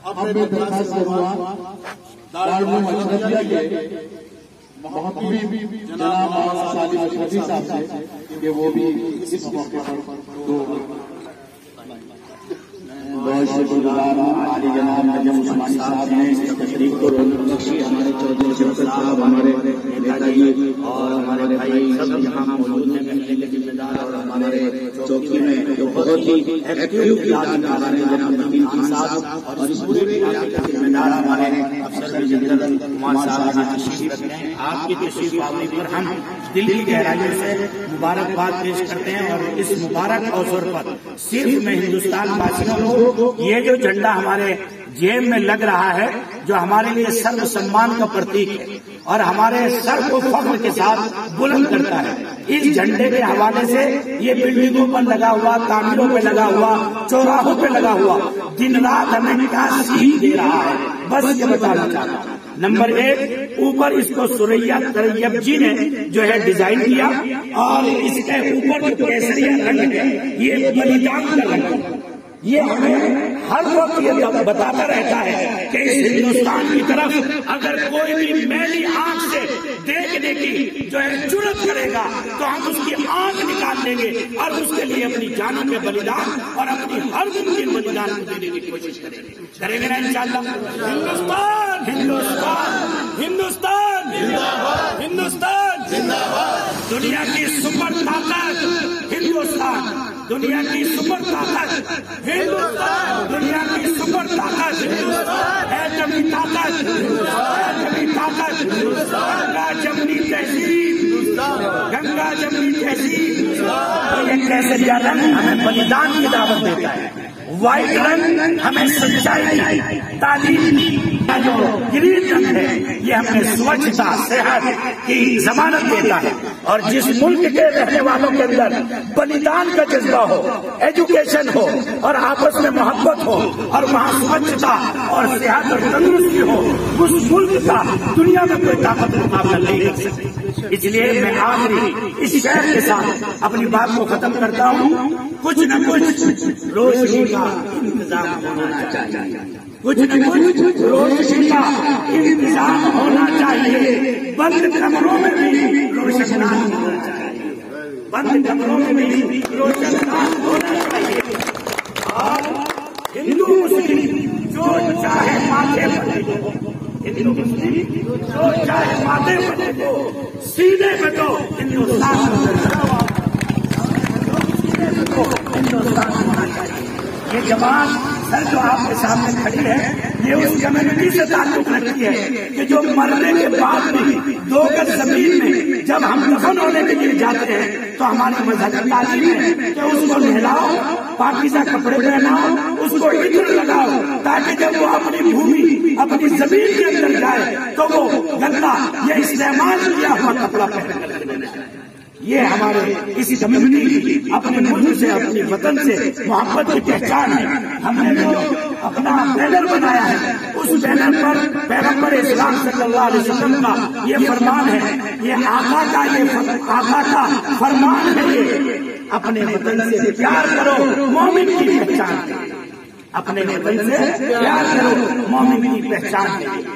اپنے درخواست کروا دارالعلوم اشرفیہ کے محبوب جناب مولانا صالح اشرفی صاحب سے کہ وہ بھی اس موقع پر بہت شکرگزار ہوں عالی جناب نجم عثمانی صاحب نے اس تقریب کو رونق بخشی. ہمارے چودھری شوکت صاحب، ہمارے نیتا جی اور ہمارے بھائی سب یہاں موجود ہیں محلے کے ذمہ دار، اور ہمارے چوکی میں جو بہت ہی ایکٹیو قیادت کار ہیں جناب نبیل خان صاحب، اور اس پورے علاقے کے ذمہ دار ہمارے افسر جنرل کمار صاحب یہاں تشریف رکھتے ہیں. آپ کی تشریف آوری پر ہم دل کی گہرائیوں سے مبارکباد پیش کرتے ہیں، اور اس مبارک اوسر پر صرف میں ہندوستان واسیوں کو یہ جو جھنڈا ہمارے جیب میں لگ رہا ہے، جو ہمارے لیے سرو سمان کا پرتیک ہے اور ہمارے سر کو فخر کے ساتھ بلند کرتا ہے، اس جھنڈے کے حوالے سے یہ بلڈنگوں پر لگا ہوا، تعمیروں پہ لگا ہوا، چوراہوں پہ لگا ہوا دن رات ہمیں کیا سیکھ دے رہا ہے، بس یہ بتانا چاہتا ہوں. نمبر 1، اوپر اس کو سوریا طیب جی نے جو ہے ڈیزائن کیا، اور اس کے اوپر جو کیسریا رنگ ہے یہ بلیدان کا رنگ ہے. یہ ہمیں ہر وقت یہ بتاتا رہتا ہے کہ اس ہندوستان کی طرف اگر کوئی بھی میلی آنکھ سے دیکھنے کی جو ہے جرت کرے گا تو ہم اس کی آنکھ نکال دیں گے، اور اس کے لیے اپنی جانوں کے بلیدان اور اپنی ہر ممکن بلیدان کو دینے کی کوشش کریں گے نا انشاءاللہ. ہندوستان ہندوستان ہندوستان ہندوستان زندہ باد. دنیا کی سپر طاقت ہندوستان، دنیا کی سپر طاقت ہندوستان، دنیا کی سپر طاقت ہندوستان ہے. جمنی طاقت جمنی طاقت گنگا جمنی تہذیب، گنگا جمنی تہذیب. یہ کیسریا رنگ ہمیں بلیدان کی دعوت دیتا ہے، وائٹ رنگ ہمیں سچائی، تعلیم کا جو گرین رنگ ہے یہ ہمیں سوچھتا، صحت کی ضمانت دیتا ہے. اور جس ملک کے رہنے والوں کے اندر بلیدان کا جذبہ ہو، ایجوکیشن ہو اور آپس میں محبت ہو، اور وہاں سوچھتا اور صحت اور تندرستی ہو، اس ملک کا دنیا میں کوئی طاقت مقابلہ نہیں کر سکتی. اس لیے میں آخری اس شعر کے ساتھ اپنی بات کو ختم کرتا ہوں. کچھ نہ کچھ روشنی کا انتظام ہونا چاہیے، کچھ نہ کچھ روشنی کا انتظام ہونا چاہیے. بند کمروں میں بھی روشنان ہونا چاہیے، بند کمروں میں بھی روشنان ہونا چاہیے. اور ہندو مسلم جو چاہے ماتھے پر لکھو، ہندو مسلم جو چاہے ماتھے پر لکھو، سینے میں تو ہندوستان ہونا چاہیے. یہ جماعت سر جو آپ کے سامنے کھڑی ہے یہ اس کمیونٹی سے تعلق رکھتی ہے کہ جو مرنے کے بعد بھی 2 گز زمین میں جب ہم دفن ہونے کے لیے جاتے ہیں تو ہماری مذہبی تعلیم ہے کہ اس کو نہلاؤ، پاکیزہ کپڑے پہناؤ، اس کو عطر لگاؤ، تاکہ جب وہ اپنی بھومی اپنی زمین کے اندر جائے تو وہ گندا یہ استعمال کیا ہوا کپڑا پہن کر. یہ ہمارے اسی کمیونٹی کی اپنے ملک سے، اپنے وطن سے محبت کی پہچان ہے. ہم نے جو اپنا بینر بنایا ہے اس بینر پر پیغمبر اسلام صلی اللہ علیہ وسلم کا یہ فرمان ہے، یہ آقا کا فرمان ہے. یہ اپنے وطن سے پیار کرو، مومن کی پہچان ہے. اپنے وطن سے پیار کرو، مومن کی پہچان ہے.